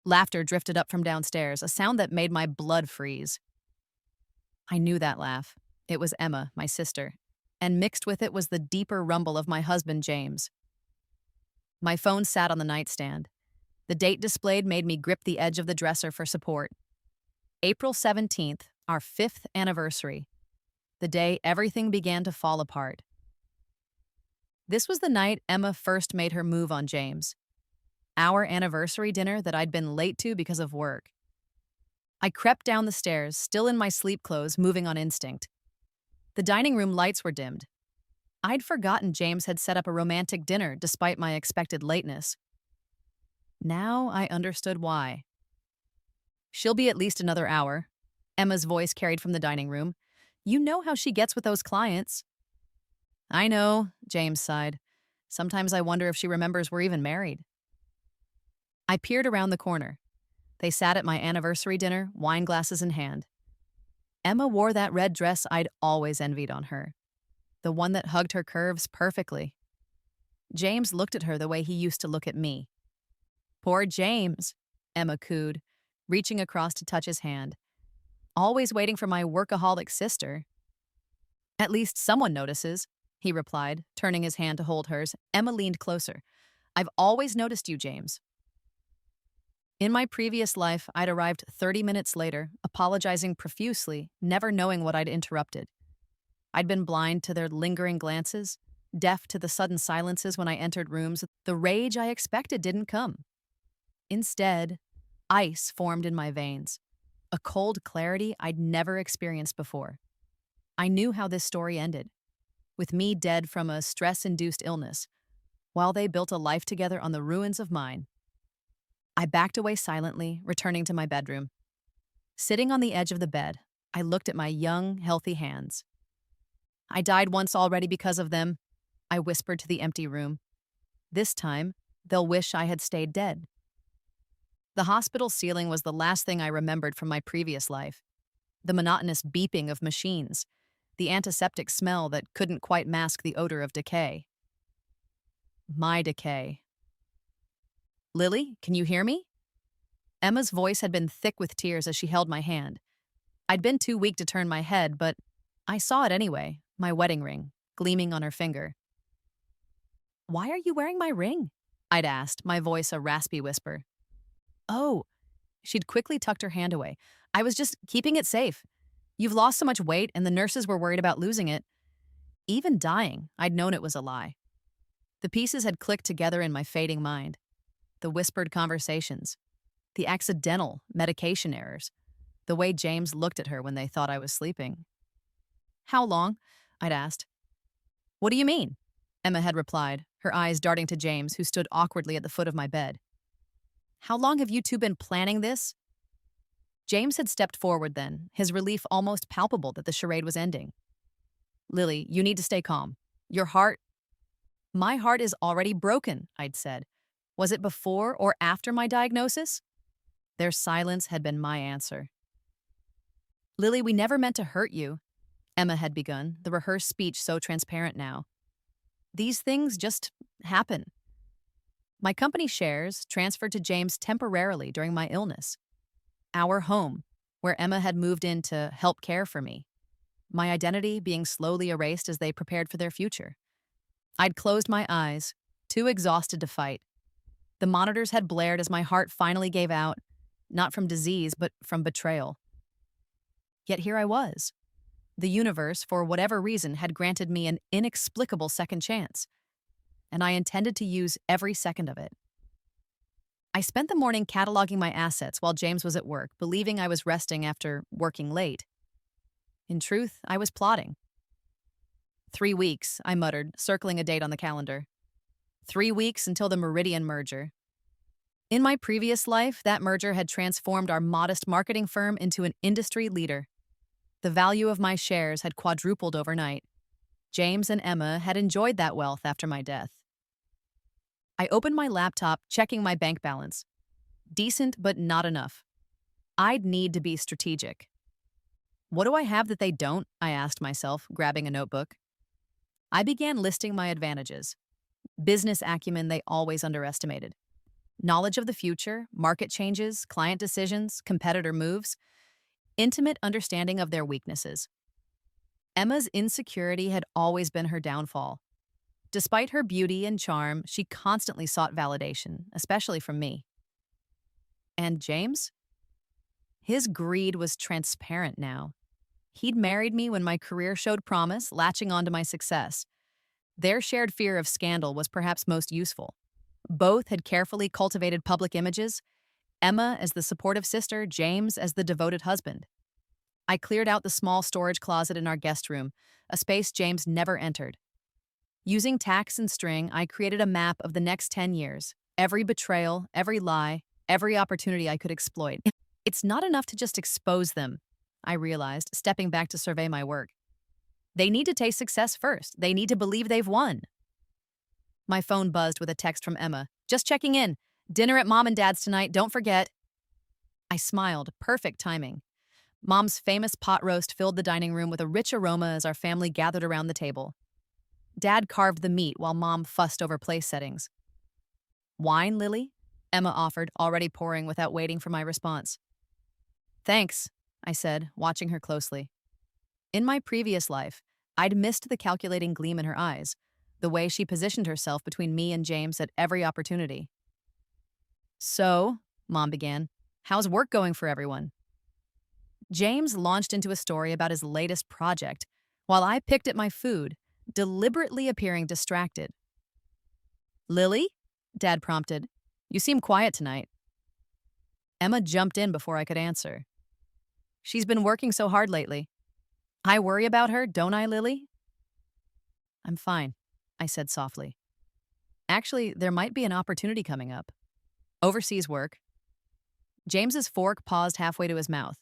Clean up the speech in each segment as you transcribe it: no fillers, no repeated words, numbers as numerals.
Laughter drifted up from downstairs, a sound that made my blood freeze. I knew that laugh. It was Emma, my sister, and mixed with it was the deeper rumble of my husband, James. My phone sat on the nightstand. The date displayed made me grip the edge of the dresser for support. April 17th, our 5th anniversary, the day everything began to fall apart. This was the night Emma first made her move on James. Our anniversary dinner that I'd been late to because of work. I crept down the stairs, still in my sleep clothes, moving on instinct. The dining room lights were dimmed. I'd forgotten James had set up a romantic dinner despite my expected lateness. Now I understood why. "She'll be at least another hour," Emma's voice carried from the dining room. "You know how she gets with those clients." "I know," James sighed. "Sometimes I wonder if she remembers we're even married." I peered around the corner. They sat at my anniversary dinner, wine glasses in hand. Emma wore that red dress I'd always envied on her, the one that hugged her curves perfectly. James looked at her the way he used to look at me. "Poor James," Emma cooed, reaching across to touch his hand. "Always waiting for my workaholic sister." "At least someone notices," he replied, turning his hand to hold hers. Emma leaned closer. "I've always noticed you, James." In my previous life, I'd arrived 30 minutes later, apologizing profusely, never knowing what I'd interrupted. I'd been blind to their lingering glances, deaf to the sudden silences when I entered rooms. The rage I expected didn't come. Instead, ice formed in my veins, a cold clarity I'd never experienced before. I knew how this story ended, with me dead from a stress-induced illness, while they built a life together on the ruins of mine. I backed away silently, returning to my bedroom. Sitting on the edge of the bed, I looked at my young, healthy hands. "I died once already because of them," I whispered to the empty room. "This time, they'll wish I had stayed dead." The hospital ceiling was the last thing I remembered from my previous life. The monotonous beeping of machines, the antiseptic smell that couldn't quite mask the odor of decay. My decay. "Lily, can you hear me?" Emma's voice had been thick with tears as she held my hand. I'd been too weak to turn my head, but I saw it anyway, my wedding ring, gleaming on her finger. "Why are you wearing my ring?" I'd asked, my voice a raspy whisper. "Oh," she'd quickly tucked her hand away. "I was just keeping it safe. You've lost so much weight, and the nurses were worried about losing it. Even dying, I'd known it was a lie." The pieces had clicked together in my fading mind. The whispered conversations, the accidental medication errors, the way James looked at her when they thought I was sleeping. "How long?" I'd asked. "What do you mean?" Emma had replied, her eyes darting to James, who stood awkwardly at the foot of my bed. "How long have you two been planning this?" James had stepped forward then, his relief almost palpable that the charade was ending. "Lily, you need to stay calm. Your heart—" "My heart is already broken," I'd said. "Was it before or after my diagnosis?" Their silence had been my answer. "Lily, we never meant to hurt you," Emma had begun, the rehearsed speech so transparent now. "These things just happen." My company shares transferred to James temporarily during my illness. Our home, where Emma had moved in to help care for me. My identity being slowly erased as they prepared for their future. I'd closed my eyes, too exhausted to fight. The monitors had blared as my heart finally gave out, not from disease, but from betrayal. Yet here I was. The universe, for whatever reason, had granted me an inexplicable second chance, and I intended to use every second of it. I spent the morning cataloging my assets while James was at work, believing I was resting after working late. In truth, I was plotting. 3 weeks, I muttered, circling a date on the calendar. 3 weeks until the Meridian merger. In my previous life, that merger had transformed our modest marketing firm into an industry leader. The value of my shares had quadrupled overnight. James and Emma had enjoyed that wealth after my death. I opened my laptop, checking my bank balance. Decent, but not enough. I'd need to be strategic. What do I have that they don't? I asked myself, grabbing a notebook. I began listing my advantages. Business acumen they always underestimated. knowledge of the future, market changes, client decisions, competitor moves, intimate understanding of their weaknesses. Emma's insecurity had always been her downfall. Despite her beauty and charm, she constantly sought validation, especially from me. And James? His greed was transparent now. He'd married me when my career showed promise, latching onto my success. Their shared fear of scandal was perhaps most useful. Both had carefully cultivated public images, Emma as the supportive sister, James as the devoted husband. I cleared out the small storage closet in our guest room, a space James never entered. Using tacks and string, I created a map of the next 10 years, every betrayal, every lie, every opportunity I could exploit. It's not enough to just expose them, I realized, stepping back to survey my work. They need to taste success first. They need to believe they've won. My phone buzzed with a text from Emma. Just checking in. Dinner at Mom and Dad's tonight, don't forget. I smiled, perfect timing. Mom's famous pot roast filled the dining room with a rich aroma as our family gathered around the table. Dad carved the meat while Mom fussed over place settings. Wine, Lily? Emma offered, already pouring without waiting for my response. Thanks, I said, watching her closely. In my previous life, I'd missed the calculating gleam in her eyes, the way she positioned herself between me and James at every opportunity. So, Mom began, how's work going for everyone? James launched into a story about his latest project, while I picked at my food, deliberately appearing distracted. Lily? Dad prompted. You seem quiet tonight. Emma jumped in before I could answer. She's been working so hard lately. I worry about her, don't I, Lily? I'm fine, I said softly. Actually, there might be an opportunity coming up. Overseas work. James's fork paused halfway to his mouth.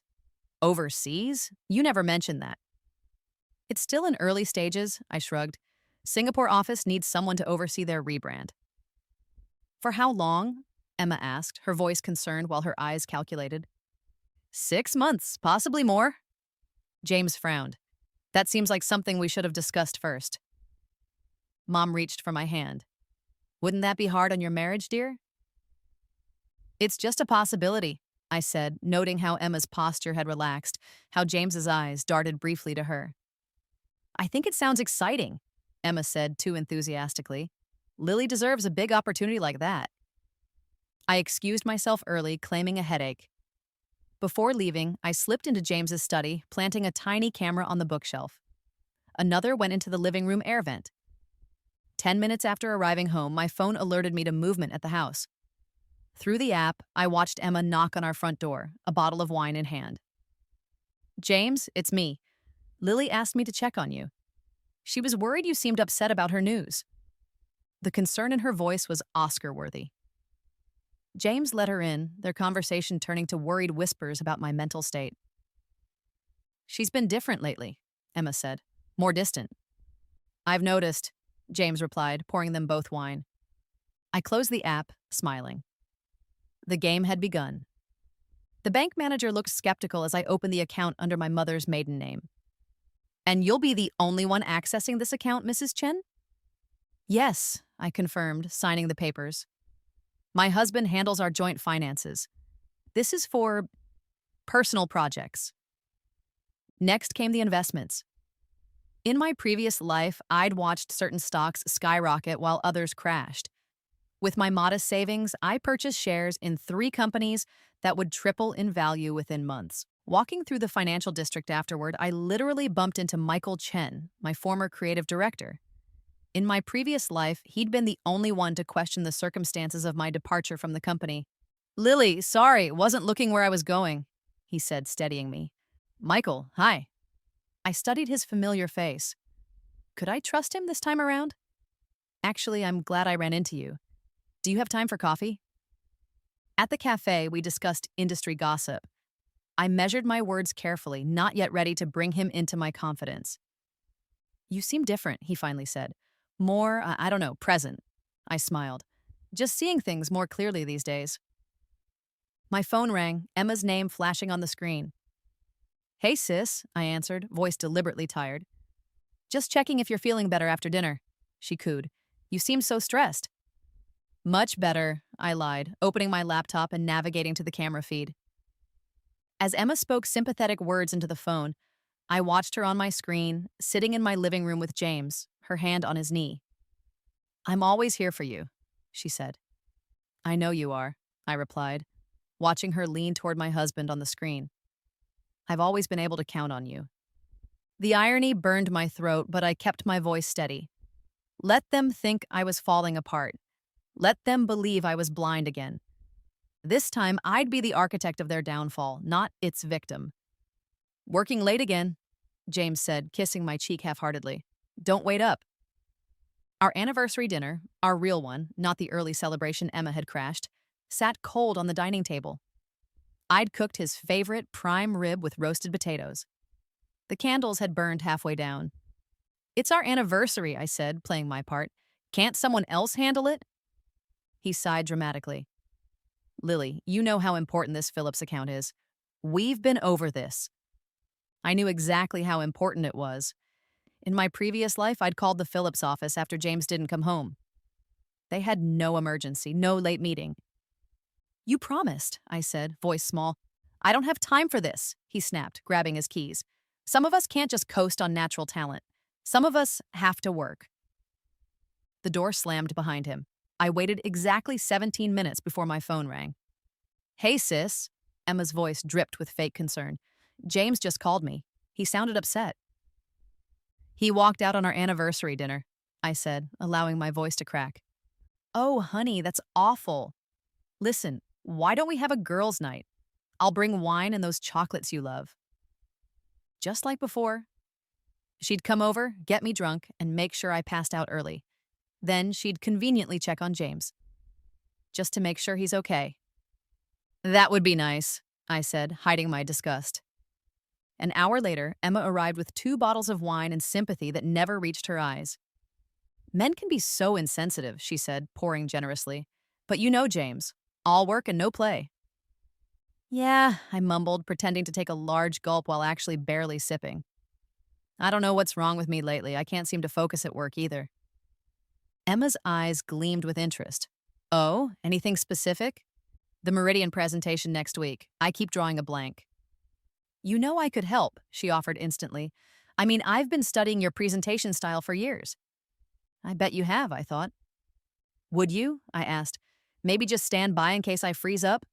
Overseas? You never mentioned that. It's still in early stages, I shrugged. Singapore office needs someone to oversee their rebrand. For how long? Emma asked, her voice concerned while her eyes calculated. 6 months, possibly more. James frowned. That seems like something we should have discussed first. Mom reached for my hand. Wouldn't that be hard on your marriage, dear? It's just a possibility, I said, noting how Emma's posture had relaxed, how James's eyes darted briefly to her. I think it sounds exciting, Emma said too enthusiastically. Lily deserves a big opportunity like that. I excused myself early, claiming a headache. Before leaving, I slipped into James's study, planting a tiny camera on the bookshelf. Another went into the living room air vent. 10 minutes after arriving home, my phone alerted me to movement at the house. Through the app, I watched Emma knock on our front door, a bottle of wine in hand. James, it's me. Lily asked me to check on you. She was worried you seemed upset about her news. The concern in her voice was Oscar-worthy. James let her in, their conversation turning to worried whispers about my mental state. She's been different lately, Emma said. More distant. I've noticed, James replied, pouring them both wine. I closed the app, smiling. The game had begun. The bank manager looked skeptical as I opened the account under my mother's maiden name. And you'll be the only one accessing this account, Mrs. Chen? Yes, I confirmed, signing the papers. My husband handles our joint finances. This is for personal projects. Next came the investments. In my previous life, I'd watched certain stocks skyrocket while others crashed. With my modest savings, I purchased shares in 3 companies that would triple in value within months. Walking through the financial district afterward, I literally bumped into Michael Chen, my former creative director. In my previous life, he'd been the only one to question the circumstances of my departure from the company. Lily, sorry, wasn't looking where I was going, he said, steadying me. Michael, hi. I studied his familiar face. Could I trust him this time around? Actually, I'm glad I ran into you. Do you have time for coffee? At the cafe, we discussed industry gossip. I measured my words carefully, not yet ready to bring him into my confidence. You seem different, he finally said. More, present. I smiled. Just seeing things more clearly these days. My phone rang, Emma's name flashing on the screen. Hey, sis, I answered, voice deliberately tired. Just checking if you're feeling better after dinner, she cooed. You seem so stressed. Much better, I lied, opening my laptop and navigating to the camera feed. As Emma spoke sympathetic words into the phone, I watched her on my screen, sitting in my living room with James, her hand on his knee. "I'm always here for you," she said. "I know you are," I replied, watching her lean toward my husband on the screen. "I've always been able to count on you." The irony burned my throat, but I kept my voice steady. Let them think I was falling apart. Let them believe I was blind again. This time, I'd be the architect of their downfall, not its victim. "Working late again," James said, kissing my cheek half-heartedly. "Don't wait up." Our anniversary dinner, our real one, not the early celebration Emma had crashed, sat cold on the dining table. I'd cooked his favorite prime rib with roasted potatoes. The candles had burned halfway down. "It's our anniversary," I said, playing my part. "Can't someone else handle it?" He sighed dramatically. "Lily, you know how important this Phillips account is. We've been over this." I knew exactly how important it was. In my previous life, I'd called the Phillips office after James didn't come home. They had no emergency, no late meeting. "You promised," I said, voice small. "I don't have time for this," he snapped, grabbing his keys. "Some of us can't just coast on natural talent. Some of us have to work." The door slammed behind him. I waited exactly 17 minutes before my phone rang. "Hey, sis." Emma's voice dripped with fake concern. "James just called me. He sounded upset." "He walked out on our anniversary dinner," I said, allowing my voice to crack. "Oh, honey, that's awful. Listen, why don't we have a girls' night? I'll bring wine and those chocolates you love." Just like before. She'd come over, get me drunk, and make sure I passed out early. Then she'd conveniently check on James, just to make sure he's okay. "That would be nice," I said, hiding my disgust. An hour later, Emma arrived with 2 bottles of wine and sympathy that never reached her eyes. "Men can be so insensitive," she said, pouring generously. "But you know, James, all work and no play." "Yeah," I mumbled, pretending to take a large gulp while actually barely sipping. "I don't know what's wrong with me lately. I can't seem to focus at work either." Emma's eyes gleamed with interest. "Oh, anything specific?" "The Meridian presentation next week. I keep drawing a blank." "You know I could help," she offered instantly. "I mean, I've been studying your presentation style for years." "I bet you have," I thought. "Would you?" I asked. "Maybe just stand by in case I freeze up?"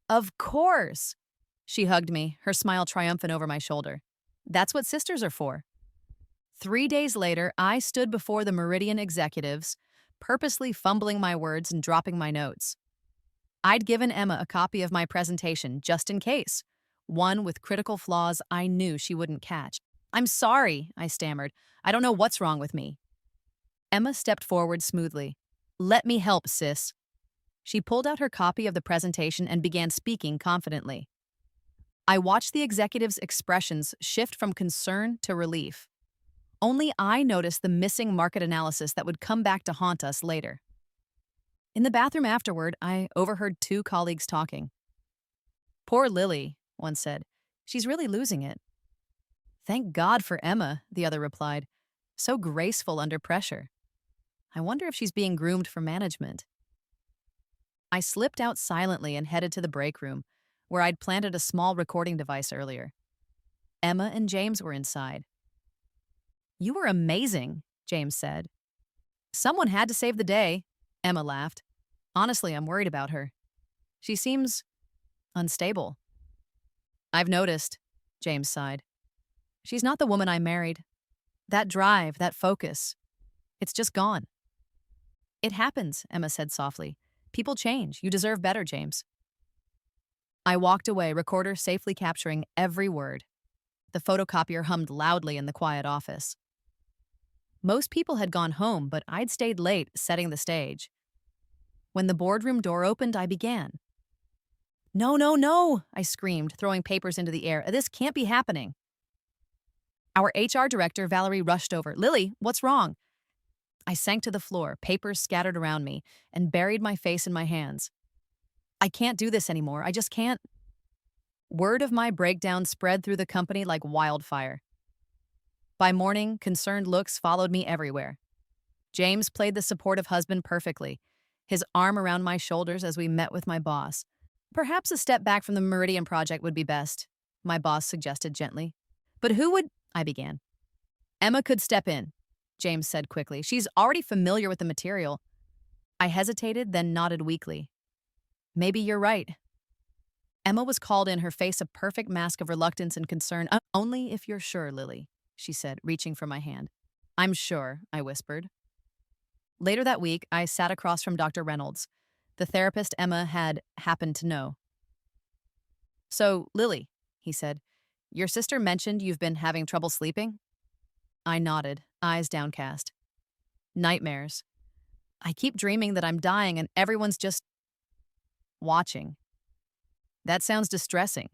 "Of course!" She hugged me, her smile triumphant over my shoulder. "That's what sisters are for." 3 days later, I stood before the Meridian executives, purposely fumbling my words and dropping my notes. I'd given Emma a copy of my presentation just in case, one with critical flaws I knew she wouldn't catch. "I'm sorry," I stammered. "I don't know what's wrong with me." Emma stepped forward smoothly. "Let me help, sis." She pulled out her copy of the presentation and began speaking confidently. I watched the executives' expressions shift from concern to relief. Only I noticed the missing market analysis that would come back to haunt us later. In the bathroom afterward, I overheard 2 colleagues talking. "Poor Lily," one said. "She's really losing it." "Thank God for Emma," the other replied. "So graceful under pressure. I wonder if she's being groomed for management." I slipped out silently and headed to the break room, where I'd planted a small recording device earlier. Emma and James were inside. "You were amazing," James said. "Someone had to save the day," Emma laughed. "Honestly, I'm worried about her. She seems unstable." "I've noticed," James sighed. "She's not the woman I married. That drive, that focus, it's just gone." "It happens," Emma said softly. "People change. You deserve better, James." I walked away, recorder safely capturing every word. The photocopier hummed loudly in the quiet office. Most people had gone home, but I'd stayed late, setting the stage. When the boardroom door opened, I began. "No, no, no," I screamed, throwing papers into the air. "This can't be happening." Our HR director, Valerie, rushed over. "Lily, what's wrong?" I sank to the floor, papers scattered around me, and buried my face in my hands. "I can't do this anymore. I just can't." Word of my breakdown spread through the company like wildfire. By morning, concerned looks followed me everywhere. James played the supportive husband perfectly. his arm around my shoulders as we met with my boss. Perhaps a step back from the Meridian project would be best, my boss suggested gently. But who would? I began. Emma could step in, James said quickly. She's already familiar with the material. I hesitated, then nodded weakly. Maybe you're right. Emma was called in, her face a perfect mask of reluctance and concern. Only if you're sure, Lily, she said, reaching for my hand. I'm sure, I whispered. Later that week, I sat across from Dr. Reynolds, the therapist Emma had happened to know. So, Lily, he said, your sister mentioned you've been having trouble sleeping? I nodded, eyes downcast. Nightmares. I keep dreaming that I'm dying and everyone's just watching. That sounds distressing,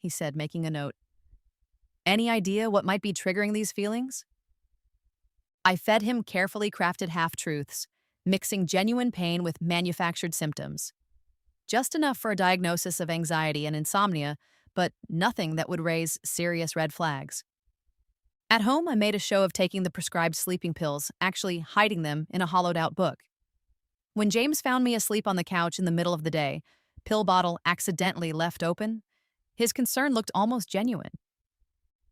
he said, making a note. Any idea what might be triggering these feelings? I fed him carefully crafted half-truths, mixing genuine pain with manufactured symptoms. Just enough for a diagnosis of anxiety and insomnia, but nothing that would raise serious red flags. At home, I made a show of taking the prescribed sleeping pills, actually hiding them in a hollowed-out book. When James found me asleep on the couch in the middle of the day, pill bottle accidentally left open, his concern looked almost genuine.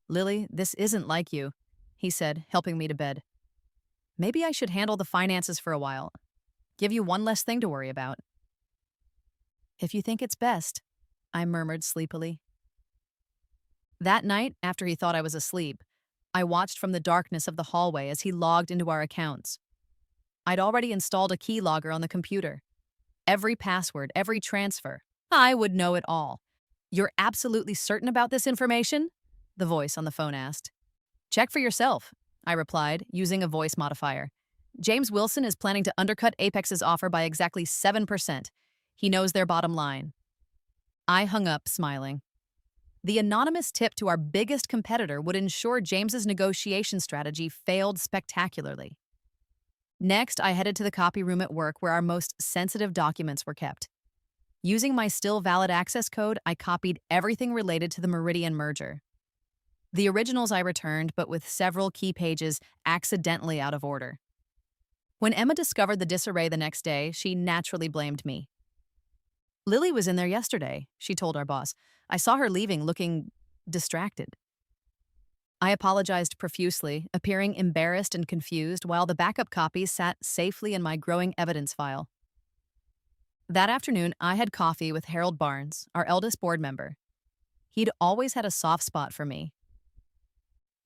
Lily, this isn't like you, he said, helping me to bed. Maybe I should handle the finances for a while. Give you one less thing to worry about. If you think it's best, I murmured sleepily. That night, after he thought I was asleep, I watched from the darkness of the hallway as he logged into our accounts. I'd already installed a keylogger on the computer. Every password, every transfer. I would know it all. You're absolutely certain about this information? The voice on the phone asked. Check for yourself, I replied, using a voice modifier. James Wilson is planning to undercut Apex's offer by exactly 7%. He knows their bottom line. I hung up, smiling. The anonymous tip to our biggest competitor would ensure James's negotiation strategy failed spectacularly. Next, I headed to the copy room at work where our most sensitive documents were kept. Using my still valid access code, I copied everything related to the Meridian merger. The originals I returned, but with several key pages accidentally out of order. When Emma discovered the disarray the next day, she naturally blamed me. Lily was in there yesterday, she told our boss. I saw her leaving, looking distracted. I apologized profusely, appearing embarrassed and confused, while the backup copies sat safely in my growing evidence file. That afternoon, I had coffee with Harold Barnes, our eldest board member. He'd always had a soft spot for me.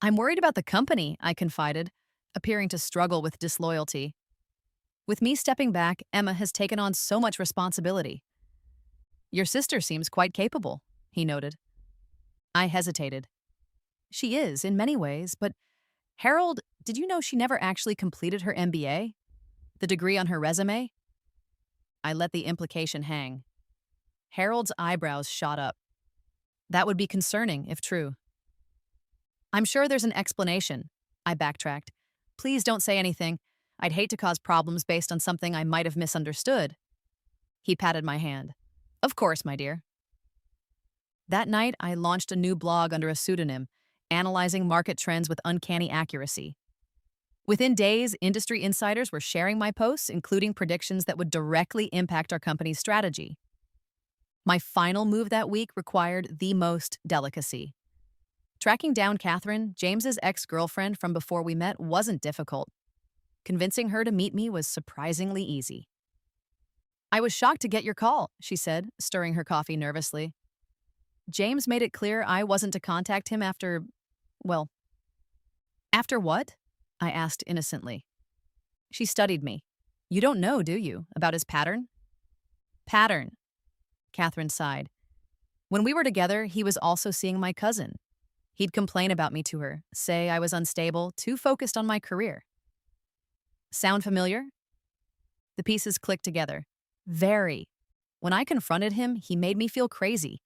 I'm worried about the company, I confided, appearing to struggle with disloyalty. With me stepping back, Emma has taken on so much responsibility. Your sister seems quite capable, he noted. I hesitated. She is, in many ways, but Harold, did you know she never actually completed her MBA? The degree on her resume? I let the implication hang. Harold's eyebrows shot up. That would be concerning, if true. I'm sure there's an explanation, I backtracked. Please don't say anything. I'd hate to cause problems based on something I might have misunderstood. He patted my hand. Of course, my dear. That night, I launched a new blog under a pseudonym, analyzing market trends with uncanny accuracy. Within days, industry insiders were sharing my posts, including predictions that would directly impact our company's strategy. My final move that week required the most delicacy. Tracking down Catherine, James's ex-girlfriend from before we met, wasn't difficult. Convincing her to meet me was surprisingly easy. I was shocked to get your call, she said, stirring her coffee nervously. James made it clear I wasn't to contact him after what? I asked innocently. She studied me. You don't know, do you, about his pattern? Pattern, Catherine sighed. When we were together, he was also seeing my cousin. He'd complain about me to her, say I was unstable, too focused on my career. Sound familiar? The pieces clicked together. Very. When I confronted him, he made me feel crazy,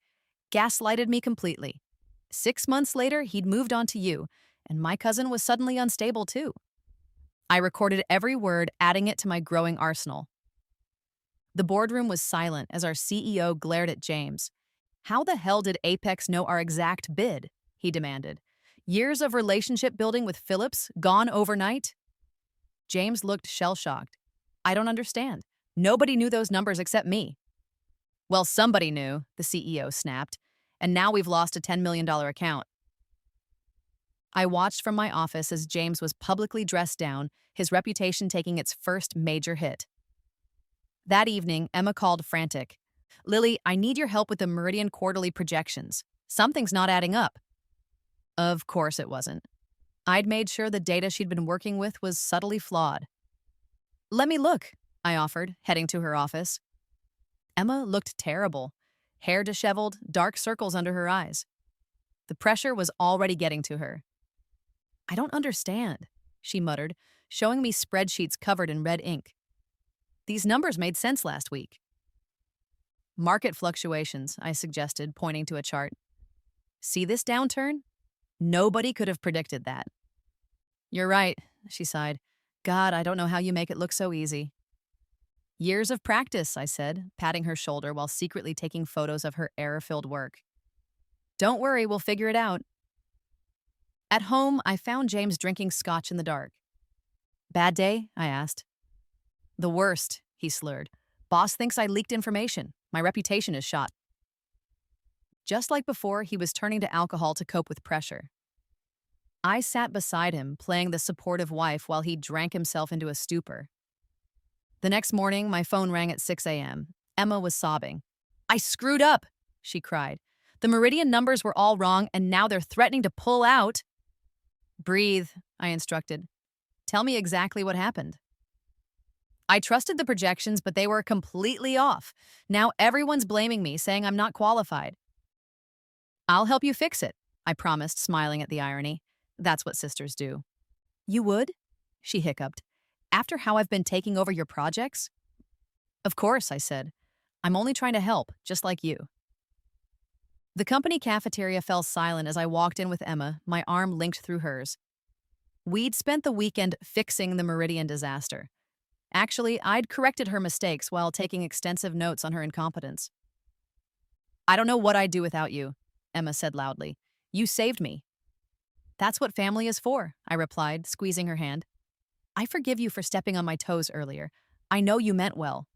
gaslighted me completely. 6 months later, he'd moved on to you, and my cousin was suddenly unstable too. I recorded every word, adding it to my growing arsenal. The boardroom was silent as our CEO glared at James. How the hell did Apex know our exact bid? He demanded. Years of relationship building with Phillips gone overnight? James looked shell-shocked. I don't understand. Nobody knew those numbers except me. Well, somebody knew, the CEO snapped, and now we've lost a $10 million account. I watched from my office as James was publicly dressed down, his reputation taking its first major hit. That evening, Emma called frantic. Lily, I need your help with the Meridian quarterly projections. Something's not adding up. Of course it wasn't. I'd made sure the data she'd been working with was subtly flawed. Let me look, I offered, heading to her office. Emma looked terrible. Hair disheveled, dark circles under her eyes. The pressure was already getting to her. I don't understand, she muttered, showing me spreadsheets covered in red ink. These numbers made sense last week. Market fluctuations, I suggested, pointing to a chart. See this downturn? Nobody could have predicted that. You're right, she sighed. God, I don't know how you make it look so easy. Years of practice, I said, patting her shoulder while secretly taking photos of her error-filled work. Don't worry, we'll figure it out. At home, I found James drinking scotch in the dark. Bad day? I asked. The worst, he slurred. Boss thinks I leaked information. My reputation is shot. Just like before, he was turning to alcohol to cope with pressure. I sat beside him, playing the supportive wife while he drank himself into a stupor. The next morning, my phone rang at 6 a.m. Emma was sobbing. I screwed up, she cried. The Meridian numbers were all wrong, and now they're threatening to pull out. Breathe, I instructed. Tell me exactly what happened. I trusted the projections, but they were completely off. Now everyone's blaming me, saying I'm not qualified. I'll help you fix it, I promised, smiling at the irony. That's what sisters do. You would? She hiccuped. After how I've been taking over your projects? Of course, I said. I'm only trying to help, just like you. The company cafeteria fell silent as I walked in with Emma, my arm linked through hers. We'd spent the weekend fixing the Meridian disaster. Actually, I'd corrected her mistakes while taking extensive notes on her incompetence. I don't know what I'd do without you, Emma said loudly. You saved me. That's what family is for, I replied, squeezing her hand. I forgive you for stepping on my toes earlier. I know you meant well.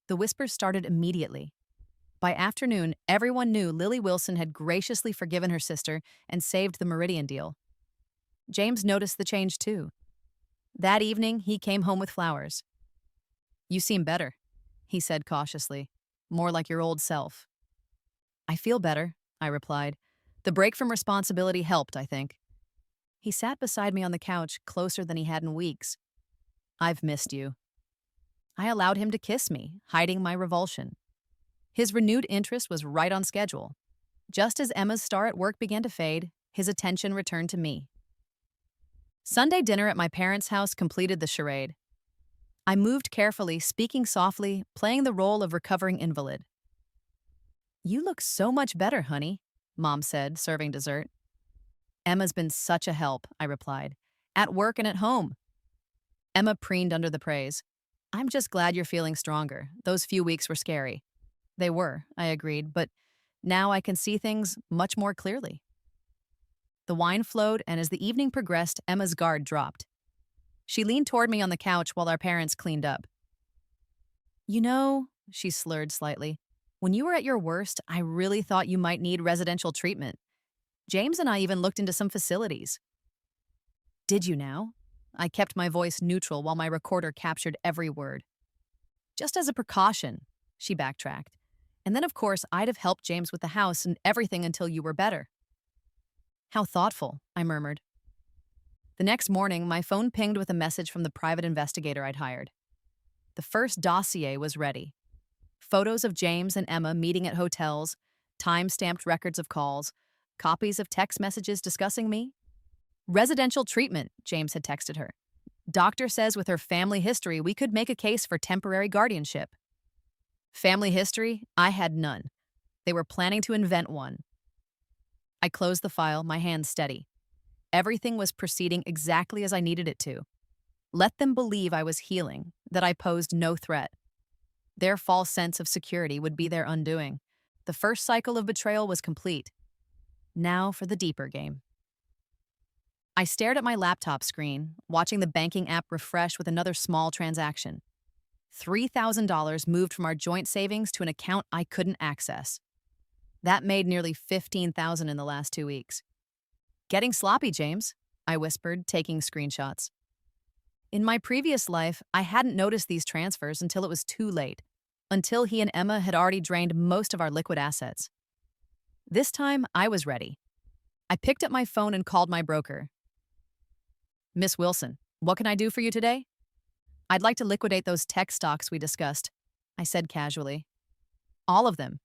The whispers started immediately. By afternoon, everyone knew Lily Wilson had graciously forgiven her sister and saved the Meridian deal. James noticed the change too. That evening, he came home with flowers. You seem better, he said cautiously, more like your old self. I feel better, I replied. The break from responsibility helped, I think. He sat beside me on the couch, closer than he had in weeks. I've missed you. I allowed him to kiss me, hiding my revulsion. His renewed interest was right on schedule. Just as Emma's star at work began to fade, his attention returned to me. Sunday dinner at my parents' house completed the charade. I moved carefully, speaking softly, playing the role of recovering invalid. You look so much better, honey, Mom said, serving dessert. Emma's been such a help, I replied. At work and at home. Emma preened under the praise. I'm just glad you're feeling stronger. Those few weeks were scary. They were, I agreed, but now I can see things much more clearly. The wine flowed, and as the evening progressed, Emma's guard dropped. She leaned toward me on the couch while our parents cleaned up. You know, she slurred slightly, when you were at your worst, I really thought you might need residential treatment. James and I even looked into some facilities. Did you now? I kept my voice neutral while my recorder captured every word. Just as a precaution, she backtracked. And then, of course, I'd have helped James with the house and everything until you were better. How thoughtful, I murmured. The next morning, my phone pinged with a message from the private investigator I'd hired. The first dossier was ready. Photos of James and Emma meeting at hotels, time-stamped records of calls, copies of text messages discussing me. Residential treatment, James had texted her. Doctor says with her family history, we could make a case for temporary guardianship. Family history? I had none. They were planning to invent one. I closed the file, my hands steady. Everything was proceeding exactly as I needed it to. Let them believe I was healing, that I posed no threat. Their false sense of security would be their undoing. The first cycle of betrayal was complete. Now for the deeper game. I stared at my laptop screen, watching the banking app refresh with another small transaction. $3,000 moved from our joint savings to an account I couldn't access. That made nearly $15,000 in the last 2 weeks. Getting sloppy, James, I whispered, taking screenshots. In my previous life, I hadn't noticed these transfers until it was too late, until he and Emma had already drained most of our liquid assets. This time, I was ready. I picked up my phone and called my broker. Miss Wilson, what can I do for you today? I'd like to liquidate those tech stocks we discussed, I said casually. All of them.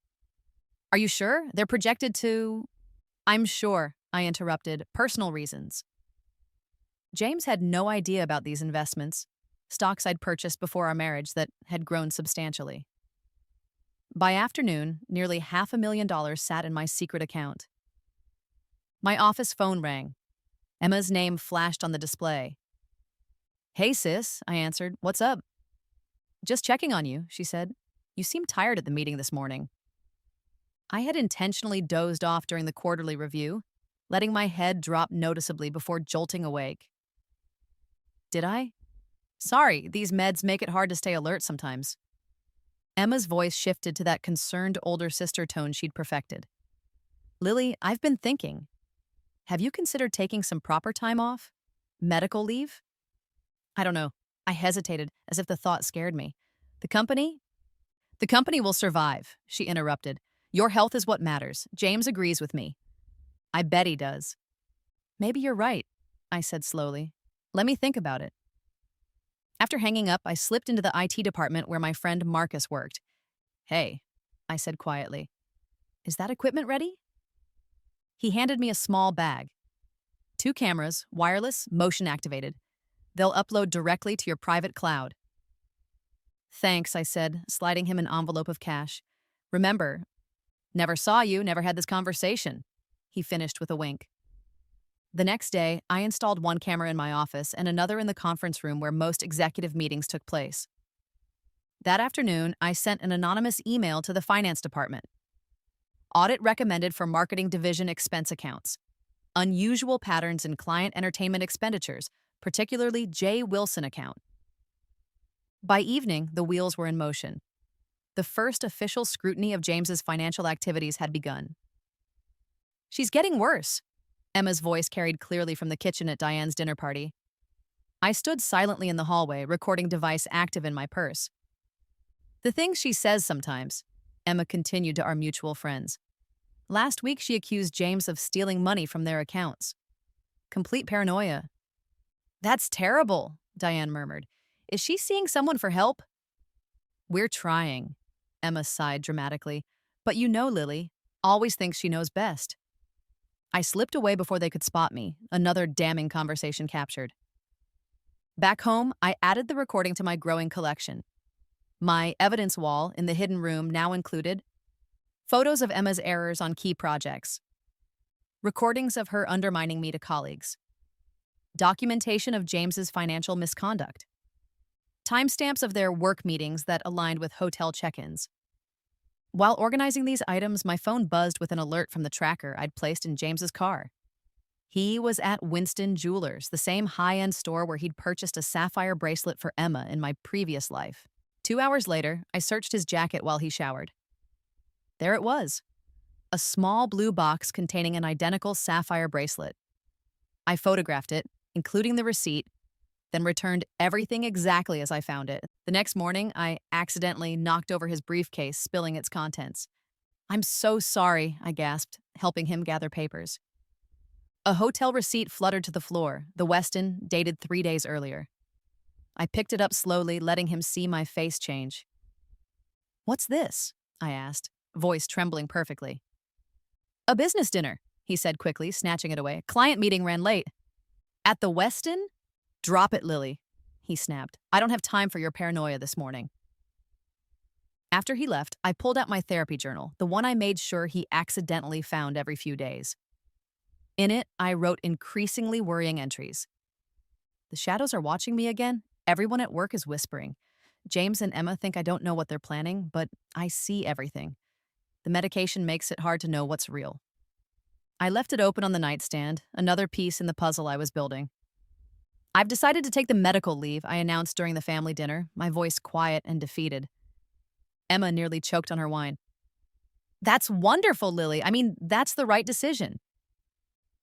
Are you sure? They're projected to... I'm sure, I interrupted. Personal reasons. James had no idea about these investments, stocks I'd purchased before our marriage that had grown substantially. By afternoon, nearly $500,000 sat in my secret account. My office phone rang. Emma's name flashed on the display. Hey, sis, I answered. What's up? Just checking on you, she said. You seem tired at the meeting this morning. I had intentionally dozed off during the quarterly review, letting my head drop noticeably before jolting awake. Did I? Sorry, these meds make it hard to stay alert sometimes. Emma's voice shifted to that concerned older sister tone she'd perfected. Lily, I've been thinking. Have you considered taking some proper time off? Medical leave? I don't know. I hesitated, as if the thought scared me. The company? The company will survive, she interrupted. Your health is what matters. James agrees with me. I bet he does. Maybe you're right, I said slowly. Let me think about it. After hanging up, I slipped into the IT department where my friend Marcus worked. Hey, I said quietly. Is that equipment ready? He handed me a small bag. 2 cameras, wireless, motion activated. They'll upload directly to your private cloud. Thanks, I said, sliding him an envelope of cash. Remember, never saw you, never had this conversation, he finished with a wink. The next day, I installed 1 camera in my office and another in the conference room where most executive meetings took place. That afternoon, I sent an anonymous email to the finance department. Audit recommended for marketing division expense accounts. Unusual patterns in client entertainment expenditures, particularly J. Wilson account. By evening, the wheels were in motion. The first official scrutiny of James's financial activities had begun. She's getting worse, Emma's voice carried clearly from the kitchen at Diane's dinner party. I stood silently in the hallway, recording device active in my purse. The things she says sometimes, Emma continued to our mutual friends. Last week she accused James of stealing money from their accounts. Complete paranoia. That's terrible, Diane murmured. Is she seeing someone for help? We're trying, Emma sighed dramatically. But you know Lily, always thinks she knows best. I slipped away before they could spot me, another damning conversation captured. Back home, I added the recording to my growing collection. My evidence wall in the hidden room now included photos of Emma's errors on key projects, recordings of her undermining me to colleagues, documentation of James's financial misconduct, timestamps of their work meetings that aligned with hotel check-ins. While organizing these items, my phone buzzed with an alert from the tracker I'd placed in James's car. He was at Winston Jewelers, the same high-end store where he'd purchased a sapphire bracelet for Emma in my previous life. 2 hours later, I searched his jacket while he showered. There it was, a small blue box containing an identical sapphire bracelet. I photographed it, including the receipt, then returned everything exactly as I found it. The next morning, I accidentally knocked over his briefcase, spilling its contents. I'm so sorry, I gasped, helping him gather papers. A hotel receipt fluttered to the floor, the Westin, dated 3 days earlier. I picked it up slowly, letting him see my face change. What's this? I asked, voice trembling perfectly. A business dinner, he said quickly, snatching it away. Client meeting ran late. At the Westin? Drop it, Lily, he snapped. I don't have time for your paranoia this morning. After he left, I pulled out my therapy journal, the one I made sure he accidentally found every few days. In it, I wrote increasingly worrying entries. The shadows are watching me again. Everyone at work is whispering. James and Emma think I don't know what they're planning, but I see everything. The medication makes it hard to know what's real. I left it open on the nightstand, another piece in the puzzle I was building. I've decided to take the medical leave, I announced during the family dinner, my voice quiet and defeated. Emma nearly choked on her wine. That's wonderful, Lily. I mean, that's the right decision.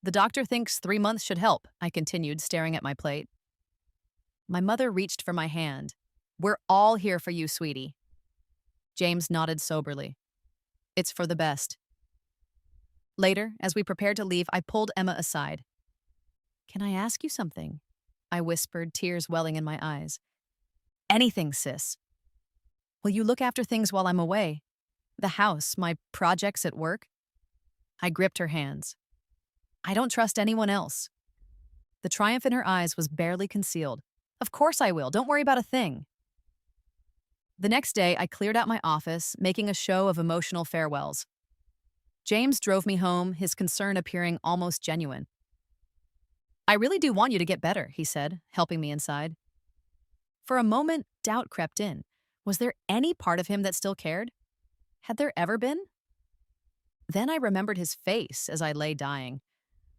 The doctor thinks 3 months should help, I continued, staring at my plate. My mother reached for my hand. We're all here for you, sweetie. James nodded soberly. It's for the best. Later, as we prepared to leave, I pulled Emma aside. Can I ask you something? I whispered, tears welling in my eyes. Anything, sis. Will you look after things while I'm away? The house, my projects at work? I gripped her hands. I don't trust anyone else. The triumph in her eyes was barely concealed. Of course I will. Don't worry about a thing. The next day, I cleared out my office, making a show of emotional farewells. James drove me home, his concern appearing almost genuine. I really do want you to get better, he said, helping me inside. For a moment, doubt crept in. Was there any part of him that still cared? Had there ever been? Then I remembered his face as I lay dying.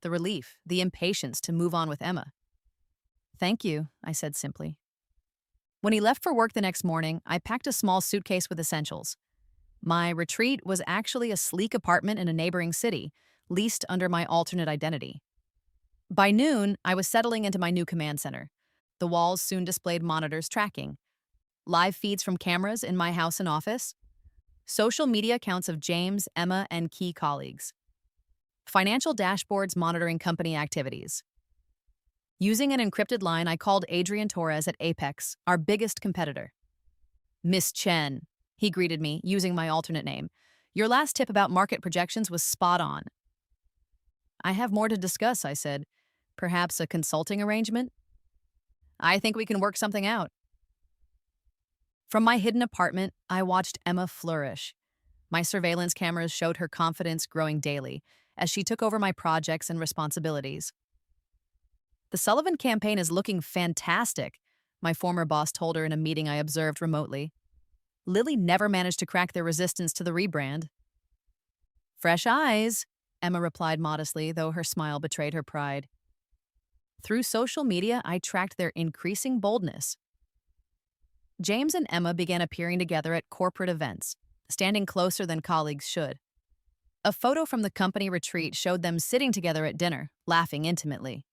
The relief, the impatience to move on with Emma. Thank you, I said simply. When he left for work the next morning, I packed a small suitcase with essentials. My retreat was actually a sleek apartment in a neighboring city, leased under my alternate identity. By noon, I was settling into my new command center. The walls soon displayed monitors tracking. Live feeds from cameras in my house and office. Social media accounts of James, Emma, and key colleagues. Financial dashboards monitoring company activities. Using an encrypted line, I called Adrian Torres at Apex, our biggest competitor. Miss Chen, he greeted me, using my alternate name. Your last tip about market projections was spot on. I have more to discuss, I said. Perhaps a consulting arrangement? I think we can work something out. From my hidden apartment, I watched Emma flourish. My surveillance cameras showed her confidence growing daily as she took over my projects and responsibilities. The Sullivan campaign is looking fantastic, my former boss told her in a meeting I observed remotely. Lily never managed to crack their resistance to the rebrand. Fresh eyes, Emma replied modestly, though her smile betrayed her pride. Through social media, I tracked their increasing boldness. James and Emma began appearing together at corporate events, standing closer than colleagues should. A photo from the company retreat showed them sitting together at dinner, laughing intimately.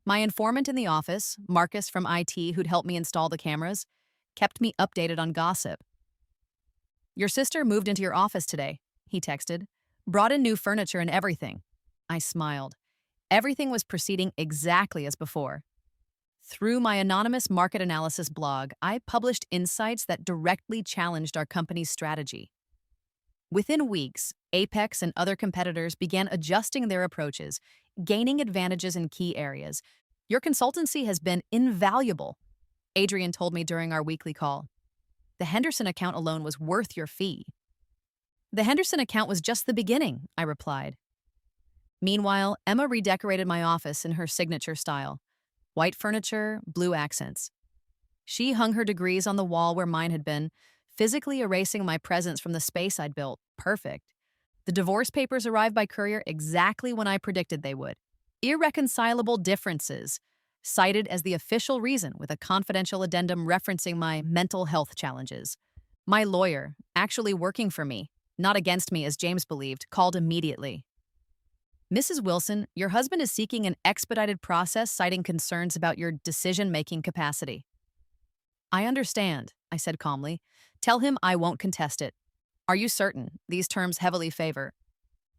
My informant in the office, Marcus from IT, who'd helped me install the cameras, kept me updated on gossip. Your sister moved into your office today, he texted. Brought in new furniture and everything. I smiled. Everything was proceeding exactly as before. Through my anonymous market analysis blog, I published insights that directly challenged our company's strategy. Within weeks, Apex and other competitors began adjusting their approaches, gaining advantages in key areas. Your consultancy has been invaluable, Adrian told me during our weekly call. The Henderson account alone was worth your fee. The Henderson account was just the beginning, I replied. Meanwhile, Emma redecorated my office in her signature style. White furniture, blue accents. She hung her degrees on the wall where mine had been, physically erasing my presence from the space I'd built. Perfect. The divorce papers arrived by courier exactly when I predicted they would. Irreconcilable differences, cited as the official reason with a confidential addendum referencing my mental health challenges. My lawyer, actually working for me, not against me as James believed, called immediately. Mrs. Wilson, your husband is seeking an expedited process citing concerns about your decision-making capacity. I understand, I said calmly. Tell him I won't contest it. Are you certain? These terms heavily favor.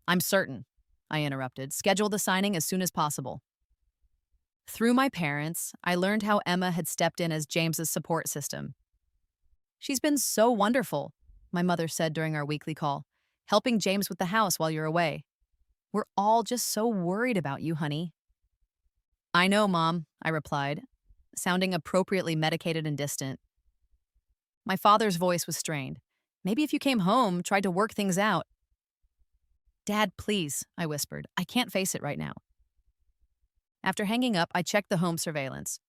I'm certain, I interrupted. Schedule the signing as soon as possible. Through my parents, I learned how Emma had stepped in as James's support system. She's been so wonderful, my mother said during our weekly call, helping James with the house while you're away. We're all just so worried about you, honey. I know, Mom, I replied, sounding appropriately medicated and distant. My father's voice was strained. Maybe if you came home, tried to work things out. Dad, please, I whispered. I can't face it right now. After hanging up, I checked the home surveillance.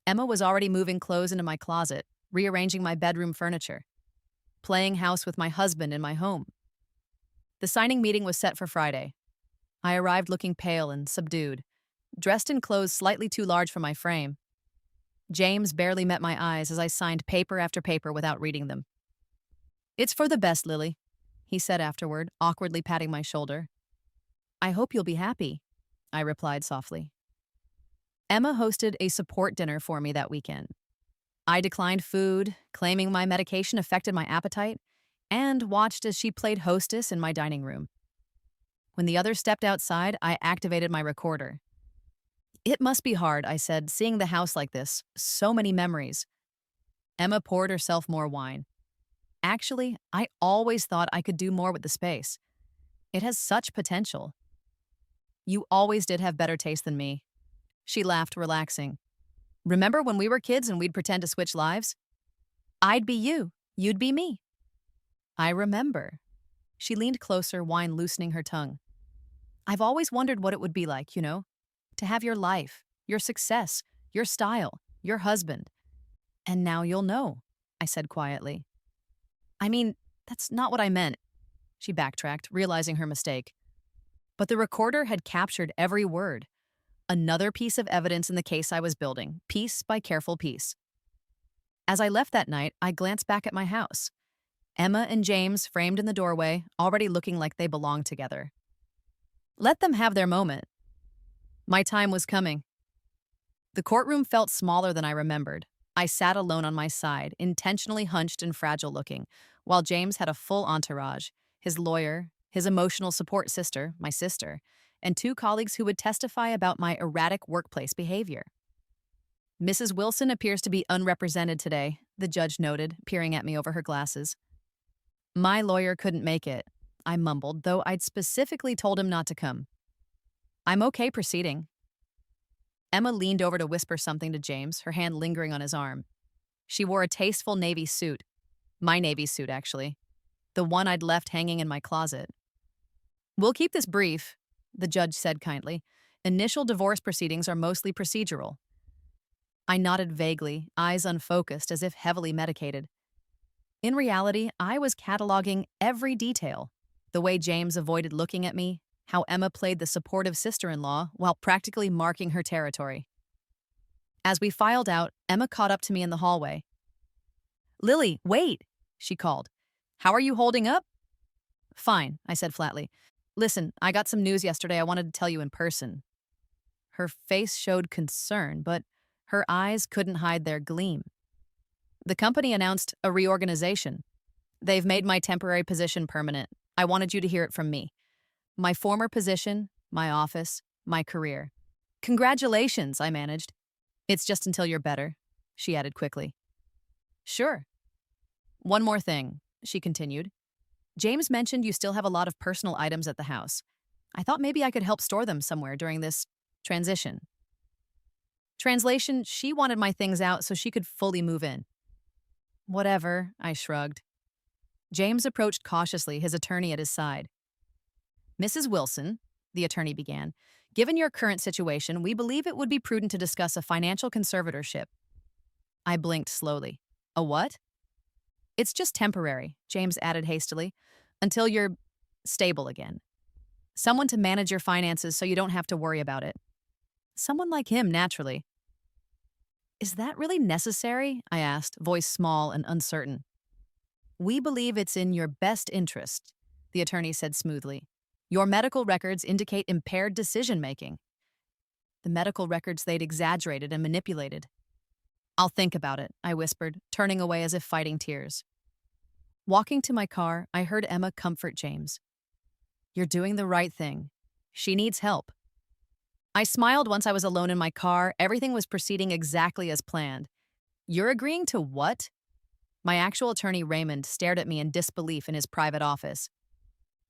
Emma was already moving clothes into my closet, rearranging my bedroom furniture, playing house with my husband in my home. The signing meeting was set for Friday. I arrived looking pale and subdued. dressed in clothes slightly too large for my frame. James barely met my eyes as I signed paper after paper without reading them. "It's for the best, Lily," he said afterward, awkwardly patting my shoulder. "I hope you'll be happy," I replied softly. Emma hosted a support dinner for me that weekend. I declined food, claiming my medication affected my appetite, and watched as she played hostess in my dining room. When the others stepped outside, I activated my recorder. "It must be hard," I said, "seeing the house like this. So many memories." Emma poured herself more wine. "Actually, I always thought I could do more with the space. It has such potential." "You always did have better taste than me." She laughed, relaxing. "Remember when we were kids and we'd pretend to switch lives? I'd be you, you'd be me." "I remember." She leaned closer, wine loosening her tongue. "I've always wondered what it would be like, to have your life, your success, your style, your husband. And now you'll know," I said quietly. "I mean, that's not what I meant." She backtracked, realizing her mistake. But the recorder had captured every word. Another piece of evidence in the case I was building, piece by careful piece. As I left that night, I glanced back at my house. Emma and James framed in the doorway, already looking like they belonged together. Let them have their moment. My time was coming. The courtroom felt smaller than I remembered. I sat alone on my side, intentionally hunched and fragile looking, while James had a full entourage, his lawyer, his emotional support sister, my sister, and two colleagues who would testify about my erratic workplace behavior. "Mrs. Wilson appears to be unrepresented today," the judge noted, peering at me over her glasses. "My lawyer couldn't make it," I mumbled, though I'd specifically told him not to come. "I'm okay proceeding." Emma leaned over to whisper something to James, her hand lingering on his arm. She wore a tasteful navy suit. My navy suit, actually. The one I'd left hanging in my closet. "We'll keep this brief," the judge said kindly. "Initial divorce proceedings are mostly procedural." I nodded vaguely, eyes unfocused, as if heavily medicated. In reality, I was cataloging every detail. The way James avoided looking at me, how Emma played the supportive sister-in-law while practically marking her territory. As we filed out, Emma caught up to me in the hallway. "Lily, wait," she called. "How are you holding up?" "Fine," I said flatly. "Listen, I got some news yesterday I wanted to tell you in person." Her face showed concern, but her eyes couldn't hide their gleam. "The company announced a reorganization. They've made my temporary position permanent. I wanted you to hear it from me. My former position, my office, my career." "Congratulations," I managed. "It's just until you're better," she added quickly. "Sure." "One more thing," she continued. "James mentioned you still have a lot of personal items at the house. I thought maybe I could help store them somewhere during this transition." Translation, she wanted my things out so she could fully move in. "Whatever," I shrugged. James approached cautiously, his attorney at his side. "Mrs. Wilson," the attorney began, "given your current situation, we believe it would be prudent to discuss a financial conservatorship." I blinked slowly. "A what?" "It's just temporary," James added hastily, "until you're stable again. Someone to manage your finances so you don't have to worry about it. Someone like him, naturally." "Is that really necessary?" I asked, voice small and uncertain. "We believe it's in your best interest," the attorney said smoothly. "Your medical records indicate impaired decision-making." The medical records they'd exaggerated and manipulated. "I'll think about it," I whispered, turning away as if fighting tears. Walking to my car, I heard Emma comfort James. "You're doing the right thing. She needs help." I smiled once I was alone in my car. Everything was proceeding exactly as planned. "You're agreeing to what?" My actual attorney, Raymond, stared at me in disbelief in his private office.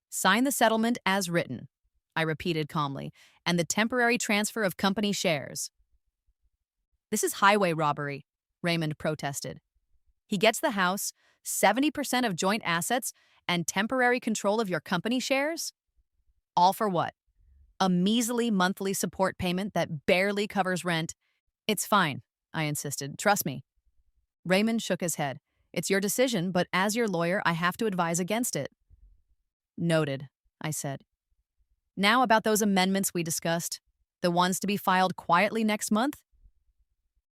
"Sign the settlement as written," I repeated calmly, "and the temporary transfer of company shares." "This is highway robbery," Raymond protested. "He gets the house, 70% of joint assets, and temporary control of your company shares? All for what? A measly monthly support payment that barely covers rent." "It's fine," I insisted. "Trust me." Raymond shook his head. "It's your decision, but as your lawyer, I have to advise against it." "Noted," I said. "Now about those amendments we discussed. The ones to be filed quietly next month?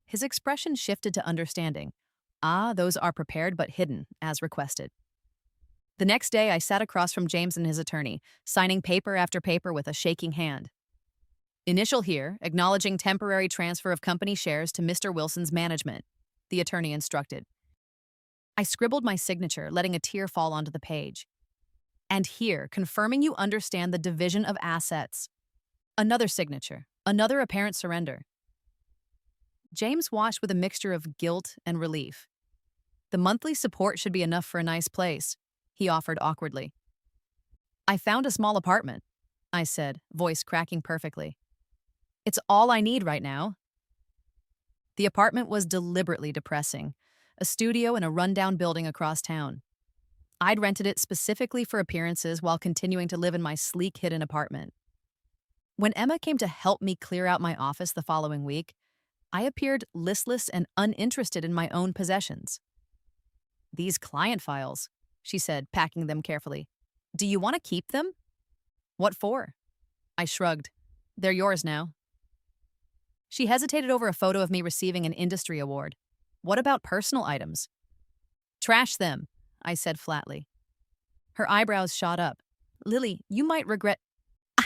His expression shifted to understanding. Ah, those are prepared but hidden, as requested. The next day, I sat across from James and his attorney, signing paper after paper with a shaking hand. Initial here, acknowledging temporary transfer of company shares to Mr. Wilson's management, the attorney instructed. I scribbled my signature, letting a tear fall onto the page. And here, confirming you understand the division of assets. Another signature, another apparent surrender. James watched with a mixture of guilt and relief. The monthly support should be enough for a nice place, he offered awkwardly. I found a small apartment, I said, voice cracking perfectly. It's all I need right now. The apartment was deliberately depressing, a studio in a rundown building across town. I'd rented it specifically for appearances while continuing to live in my sleek hidden apartment. When Emma came to help me clear out my office the following week, I appeared listless and uninterested in my own possessions. These client files, she said, packing them carefully. Do you want to keep them? What for? I shrugged. They're yours now. She hesitated over a photo of me receiving an industry award. What about personal items? Trash them, I said flatly. Her eyebrows shot up. Lily, you might regret—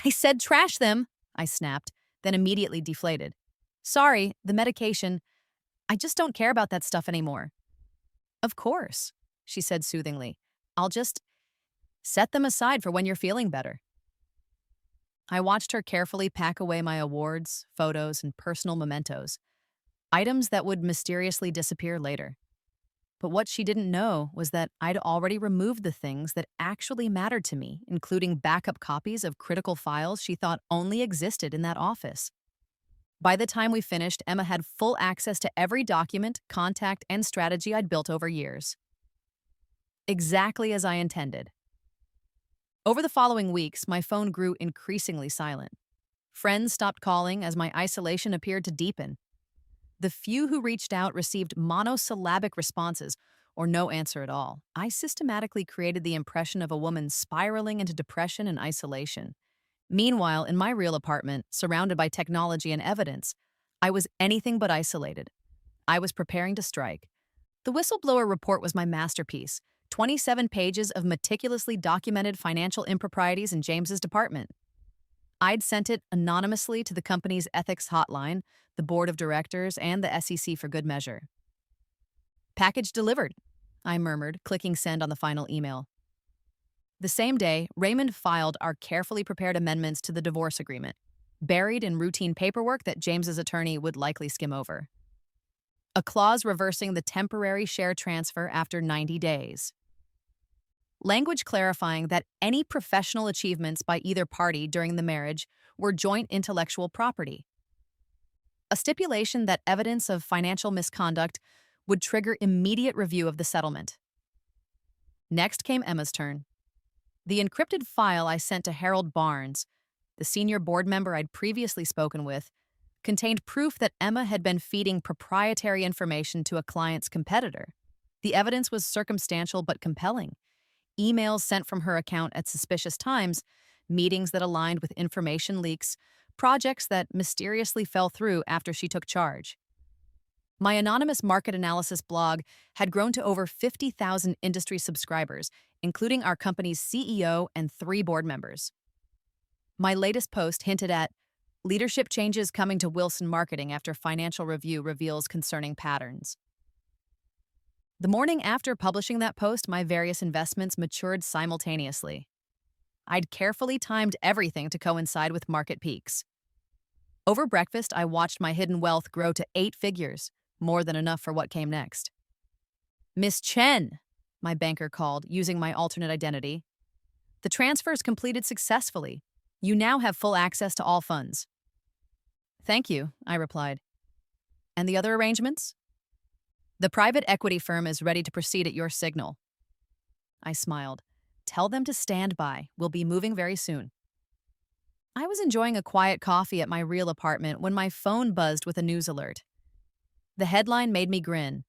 I said trash them, I snapped, then immediately deflated. Sorry, the medication. I just don't care about that stuff anymore. Of course, she said soothingly. I'll just set them aside for when you're feeling better. I watched her carefully pack away my awards, photos, and personal mementos, items that would mysteriously disappear later. But what she didn't know was that I'd already removed the things that actually mattered to me, including backup copies of critical files she thought only existed in that office. By the time we finished, Emma had full access to every document, contact, and strategy I'd built over years. Exactly as I intended. Over the following weeks, my phone grew increasingly silent. Friends stopped calling as my isolation appeared to deepen. The few who reached out received monosyllabic responses or no answer at all. I systematically created the impression of a woman spiraling into depression and isolation. Meanwhile, in my real apartment, surrounded by technology and evidence, I was anything but isolated. I was preparing to strike. The whistleblower report was my masterpiece, 27 pages of meticulously documented financial improprieties in James's department. I'd sent it anonymously to the company's ethics hotline, the board of directors, and the SEC for good measure. Package delivered, I murmured, clicking send on the final email. The same day, Raymond filed our carefully prepared amendments to the divorce agreement, buried in routine paperwork that James's attorney would likely skim over. A clause reversing the temporary share transfer after 90 days. Language clarifying that any professional achievements by either party during the marriage were joint intellectual property. A stipulation that evidence of financial misconduct would trigger immediate review of the settlement. Next came Emma's turn. The encrypted file I sent to Harold Barnes, the senior board member I'd previously spoken with, contained proof that Emma had been feeding proprietary information to a client's competitor. The evidence was circumstantial but compelling. Emails sent from her account at suspicious times, meetings that aligned with information leaks, projects that mysteriously fell through after she took charge. My anonymous market analysis blog had grown to over 50,000 industry subscribers, including our company's CEO and 3 board members. My latest post hinted at leadership changes coming to Wilson Marketing after financial review reveals concerning patterns. The morning after publishing that post, my various investments matured simultaneously. I'd carefully timed everything to coincide with market peaks. Over breakfast, I watched my hidden wealth grow to 8 figures, more than enough for what came next. Miss Chen, my banker called, using my alternate identity. The transfer is completed successfully. You now have full access to all funds. Thank you, I replied. And the other arrangements? The private equity firm is ready to proceed at your signal. I smiled. Tell them to stand by. We'll be moving very soon. I was enjoying a quiet coffee at my real apartment when my phone buzzed with a news alert. The headline made me grin.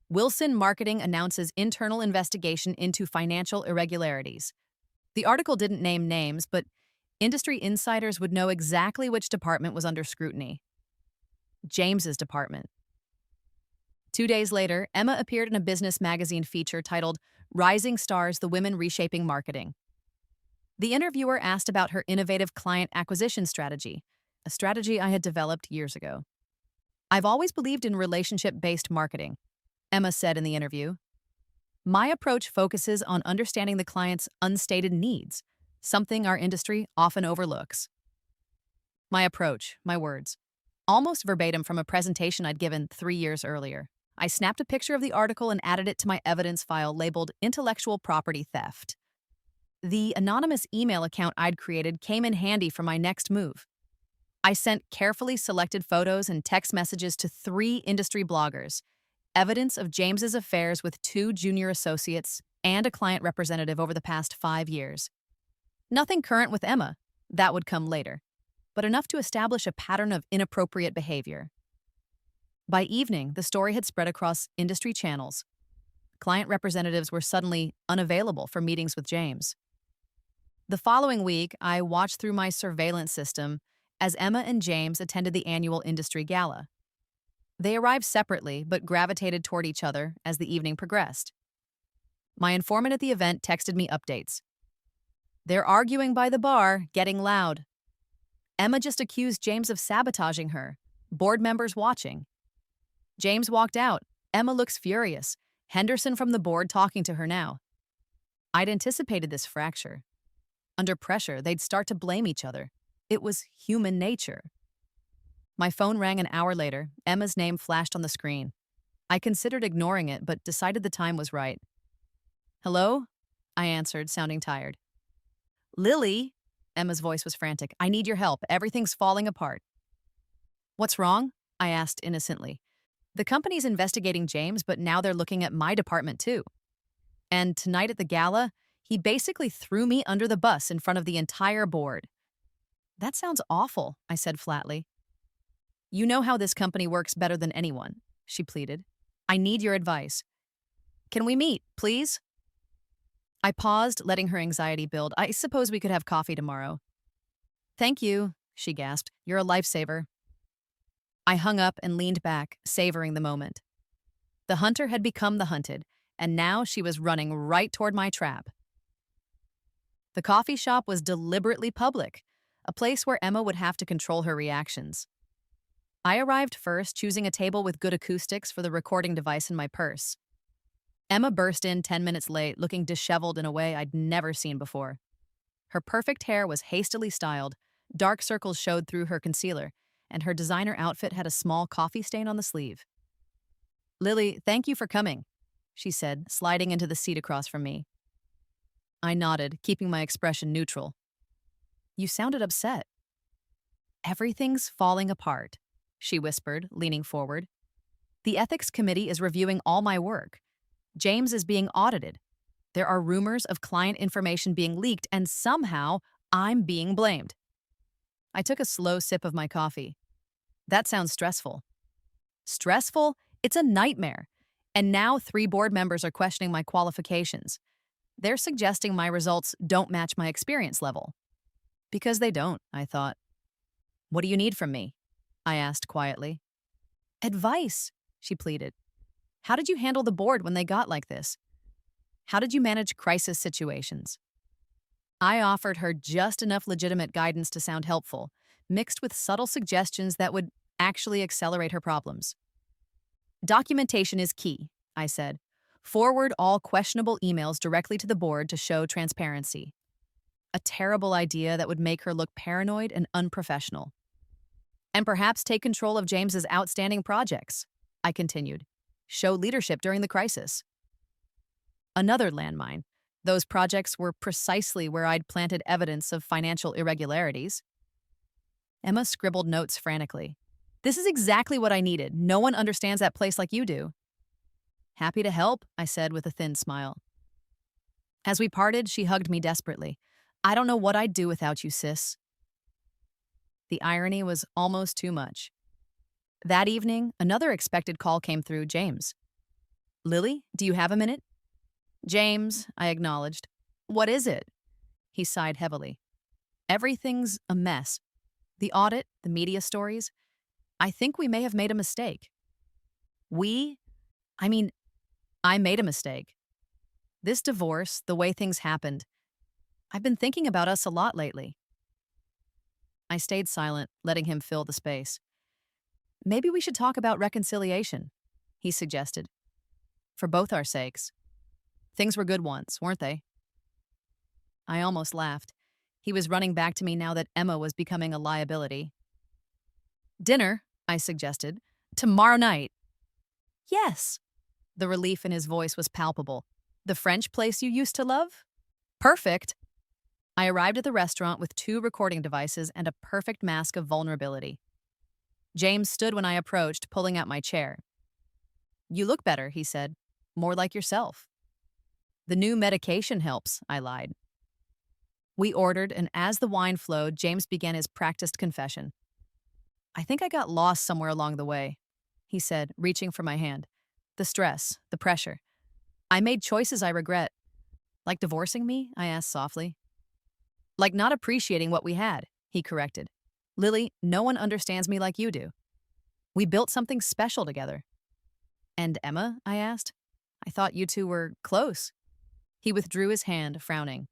Wilson Marketing announces internal investigation into financial irregularities. The article didn't name names, but Industry insiders would know exactly which department was under scrutiny. James's department. 2 days later, Emma appeared in a business magazine feature titled Rising Stars: The Women Reshaping Marketing. The interviewer asked about her innovative client acquisition strategy, a strategy I had developed years ago. I've always believed in relationship-based marketing, Emma said in the interview. My approach focuses on understanding the client's unstated needs, something our industry often overlooks. My approach, my words, almost verbatim from a presentation I'd given 3 years earlier. I snapped a picture of the article and added it to my evidence file labeled Intellectual Property Theft. The anonymous email account I'd created came in handy for my next move. I sent carefully selected photos and text messages to 3 industry bloggers, evidence of James's affairs with 2 junior associates and a client representative over the past 5 years. Nothing current with Emma, that would come later, but enough to establish a pattern of inappropriate behavior. By evening, the story had spread across industry channels. Client representatives were suddenly unavailable for meetings with James. The following week, I watched through my surveillance system as Emma and James attended the annual industry gala. They arrived separately but gravitated toward each other as the evening progressed. My informant at the event texted me updates. They're arguing by the bar, getting loud. Emma just accused James of sabotaging her. Board members watching. James walked out. Emma looks furious. Henderson from the board talking to her now. I'd anticipated this fracture. Under pressure, they'd start to blame each other. It was human nature. My phone rang an hour later. Emma's name flashed on the screen. I considered ignoring it, but decided the time was right. Hello? I answered, sounding tired. Lily? Emma's voice was frantic. I need your help. Everything's falling apart. What's wrong? I asked innocently. The company's investigating James, but now they're looking at my department too. And tonight at the gala, he basically threw me under the bus in front of the entire board. That sounds awful, I said flatly. You know how this company works better than anyone, she pleaded. I need your advice. Can we meet, please? I paused, letting her anxiety build. I suppose we could have coffee tomorrow. Thank you, she gasped. You're a lifesaver. I hung up and leaned back, savoring the moment. The hunter had become the hunted, and now she was running right toward my trap. The coffee shop was deliberately public, a place where Emma would have to control her reactions. I arrived first, choosing a table with good acoustics for the recording device in my purse. Emma burst in 10 minutes late, looking disheveled in a way I'd never seen before. Her perfect hair was hastily styled, dark circles showed through her concealer, and her designer outfit had a small coffee stain on the sleeve. Lily, thank you for coming, she said, sliding into the seat across from me. I nodded, keeping my expression neutral. You sounded upset. Everything's falling apart, she whispered, leaning forward. The ethics committee is reviewing all my work. James is being audited. There are rumors of client information being leaked, and somehow I'm being blamed. I took a slow sip of my coffee. That sounds stressful. Stressful? It's a nightmare. And now 3 board members are questioning my qualifications. They're suggesting my results don't match my experience level. Because they don't, I thought. What do you need from me? I asked quietly. Advice, she pleaded. How did you handle the board when they got like this? How did you manage crisis situations? I offered her just enough legitimate guidance to sound helpful, mixed with subtle suggestions that would actually accelerate her problems. Documentation is key, I said. Forward all questionable emails directly to the board to show transparency. A terrible idea that would make her look paranoid and unprofessional. And perhaps take control of James's outstanding projects, I continued. Show leadership during the crisis. Another landmine. Those projects were precisely where I'd planted evidence of financial irregularities. Emma scribbled notes frantically. This is exactly what I needed. No one understands that place like you do. Happy to help, I said with a thin smile. As we parted, she hugged me desperately. I don't know what I'd do without you, sis. The irony was almost too much. That evening, another expected call came through James. Lily, do you have a minute? James, I acknowledged. What is it? He sighed heavily. Everything's a mess. The audit, the media stories. I think we may have made a mistake. We? I mean, I made a mistake. This divorce, the way things happened, I've been thinking about us a lot lately. I stayed silent, letting him fill the space. Maybe we should talk about reconciliation, he suggested. For both our sakes. Things were good once, weren't they? I almost laughed. He was running back to me now that Emma was becoming a liability. Dinner, I suggested. Tomorrow night. Yes. The relief in his voice was palpable. The French place you used to love? Perfect. I arrived at the restaurant with 2 recording devices and a perfect mask of vulnerability. James stood when I approached, pulling out my chair. You look better, he said. More like yourself. The new medication helps, I lied. We ordered, and as the wine flowed, James began his practiced confession. I think I got lost somewhere along the way, he said, reaching for my hand. The stress, the pressure. I made choices I regret. Like divorcing me? I asked softly. Like not appreciating what we had, he corrected. Lily, no one understands me like you do. We built something special together. And Emma? I asked. I thought you two were close. He withdrew his hand, frowning.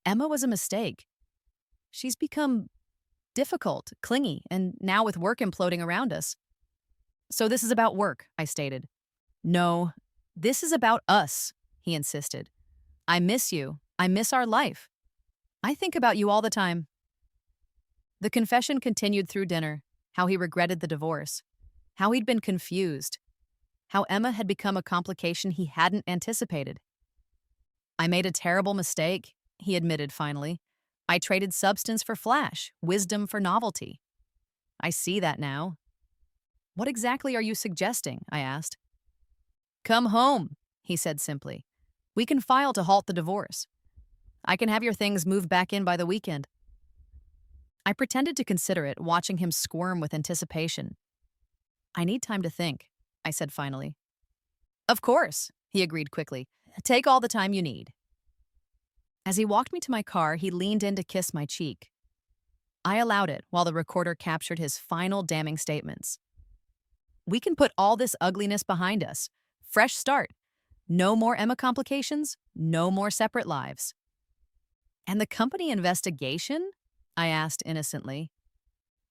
Emma was a mistake. She's become difficult, clingy, and now with work imploding around us. So this is about work, I stated. No, this is about us, he insisted. I miss you. I miss our life. I think about you all the time. The confession continued through dinner, how he regretted the divorce, how he'd been confused, how Emma had become a complication he hadn't anticipated. I made a terrible mistake, he admitted finally. I traded substance for flash, wisdom for novelty. I see that now. What exactly are you suggesting? I asked. Come home, he said simply. We can file to halt the divorce. I can have your things moved back in by the weekend. I pretended to consider it, watching him squirm with anticipation. I need time to think, I said finally. Of course, he agreed quickly. Take all the time you need. As he walked me to my car, he leaned in to kiss my cheek. I allowed it while the recorder captured his final damning statements. We can put all this ugliness behind us. Fresh start. No more Emma complications, no more separate lives. And the company investigation? I asked innocently.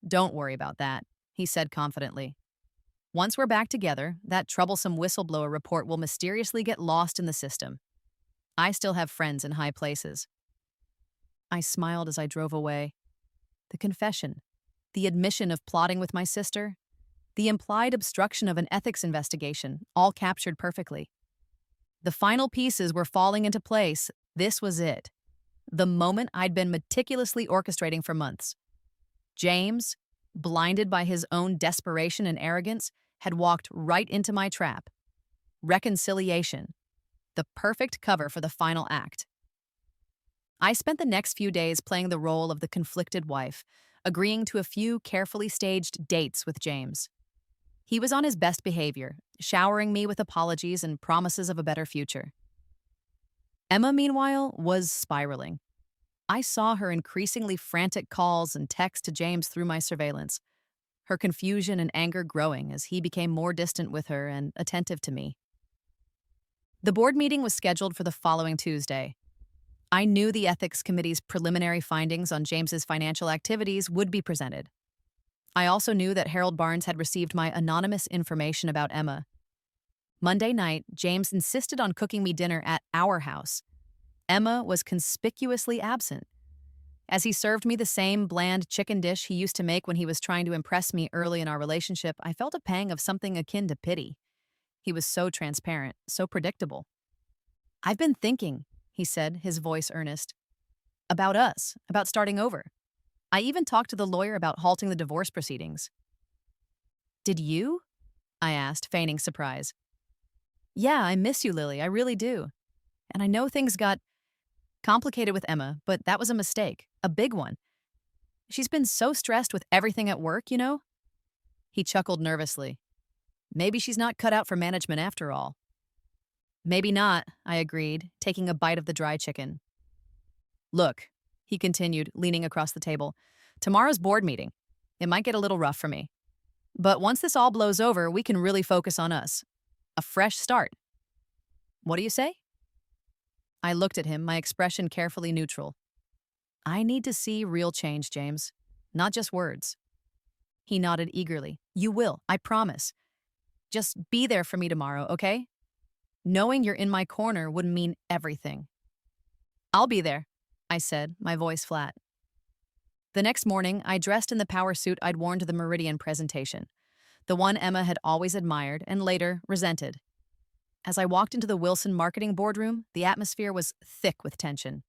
Don't worry about that, he said confidently. Once we're back together, that troublesome whistleblower report will mysteriously get lost in the system. I still have friends in high places. I smiled as I drove away. The confession, the admission of plotting with my sister, the implied obstruction of an ethics investigation, all captured perfectly. The final pieces were falling into place. This was it. The moment I'd been meticulously orchestrating for months. James, blinded by his own desperation and arrogance, had walked right into my trap. Reconciliation. The perfect cover for the final act. I spent the next few days playing the role of the conflicted wife, agreeing to a few carefully staged dates with James. He was on his best behavior, showering me with apologies and promises of a better future. Emma, meanwhile, was spiraling. I saw her increasingly frantic calls and texts to James through my surveillance, her confusion and anger growing as he became more distant with her and attentive to me. The board meeting was scheduled for the following Tuesday. I knew the ethics committee's preliminary findings on James's financial activities would be presented. I also knew that Harold Barnes had received my anonymous information about Emma. Monday night, James insisted on cooking me dinner at our house. Emma was conspicuously absent. As he served me the same bland chicken dish he used to make when he was trying to impress me early in our relationship, I felt a pang of something akin to pity. He was so transparent, so predictable. I've been thinking, he said, his voice earnest, about us, about starting over. I even talked to the lawyer about halting the divorce proceedings. Did you? I asked, feigning surprise. Yeah, I miss you, Lily, I really do. And I know things got complicated with Emma, but that was a mistake, a big one. She's been so stressed with everything at work, you know? He chuckled nervously. Maybe she's not cut out for management after all. Maybe not, I agreed, taking a bite of the dry chicken. Look, he continued, leaning across the table. Tomorrow's board meeting. It might get a little rough for me. But once this all blows over, we can really focus on us. A fresh start. What do you say? I looked at him, my expression carefully neutral. I need to see real change, James. Not just words. He nodded eagerly. You will, I promise. Just be there for me tomorrow, okay? Knowing you're in my corner would mean everything. I'll be there, I said, my voice flat. The next morning, I dressed in the power suit I'd worn to the Meridian presentation, the one Emma had always admired and later resented. As I walked into the Wilson marketing boardroom, the atmosphere was thick with tension.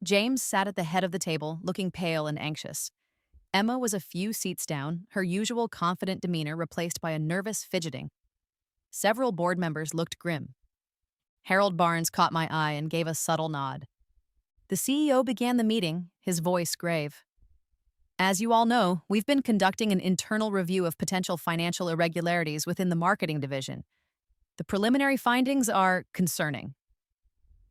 James sat at the head of the table, looking pale and anxious. Emma was a few seats down, her usual confident demeanor replaced by a nervous fidgeting. Several board members looked grim. Harold Barnes caught my eye and gave a subtle nod. The CEO began the meeting, his voice grave. As you all know, we've been conducting an internal review of potential financial irregularities within the marketing division. The preliminary findings are concerning.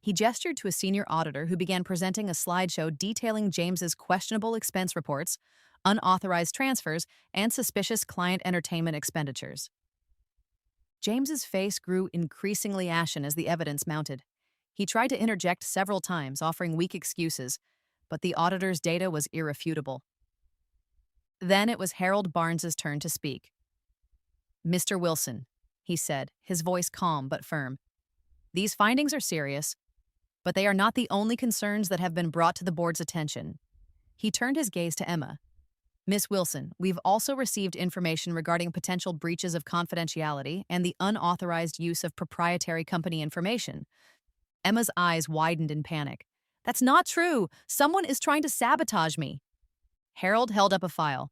He gestured to a senior auditor who began presenting a slideshow detailing James's questionable expense reports, unauthorized transfers, and suspicious client entertainment expenditures. James's face grew increasingly ashen as the evidence mounted. He tried to interject several times, offering weak excuses, but the auditor's data was irrefutable. Then it was Harold Barnes's turn to speak. Mr. Wilson, he said, his voice calm but firm. These findings are serious, but they are not the only concerns that have been brought to the board's attention. He turned his gaze to Emma. Miss Wilson, we've also received information regarding potential breaches of confidentiality and the unauthorized use of proprietary company information. Emma's eyes widened in panic. That's not true. Someone is trying to sabotage me. Harold held up a file.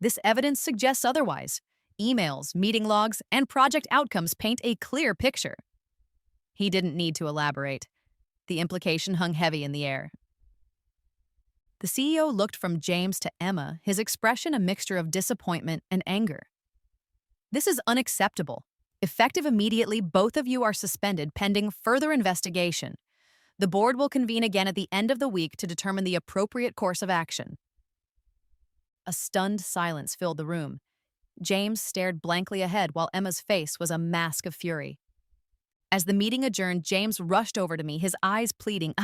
This evidence suggests otherwise. Emails, meeting logs, and project outcomes paint a clear picture. He didn't need to elaborate. The implication hung heavy in the air. The CEO looked from James to Emma, his expression a mixture of disappointment and anger. This is unacceptable. Effective immediately, both of you are suspended pending further investigation. The board will convene again at the end of the week to determine the appropriate course of action. A stunned silence filled the room. James stared blankly ahead while Emma's face was a mask of fury. As the meeting adjourned, James rushed over to me, his eyes pleading,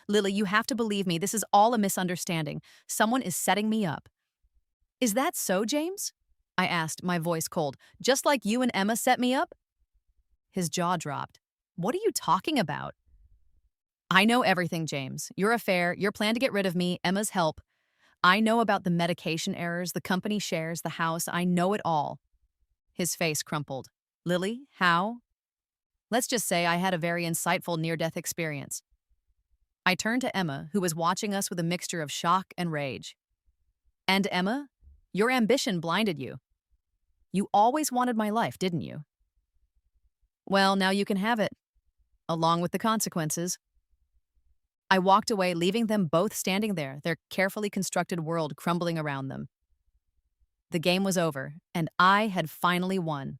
Lily, you have to believe me. This is all a misunderstanding. Someone is setting me up. Is that so, James? I asked, my voice cold. Just like you and Emma set me up? His jaw dropped. What are you talking about? I know everything, James. Your affair, your plan to get rid of me, Emma's help. I know about the medication errors, the company shares, the house. I know it all. His face crumpled. Lily, how? Let's just say I had a very insightful near-death experience. I turned to Emma, who was watching us with a mixture of shock and rage. And Emma, your ambition blinded you. You always wanted my life, didn't you? Well, now you can have it, along with the consequences. I walked away, leaving them both standing there, their carefully constructed world crumbling around them. The game was over, and I had finally won.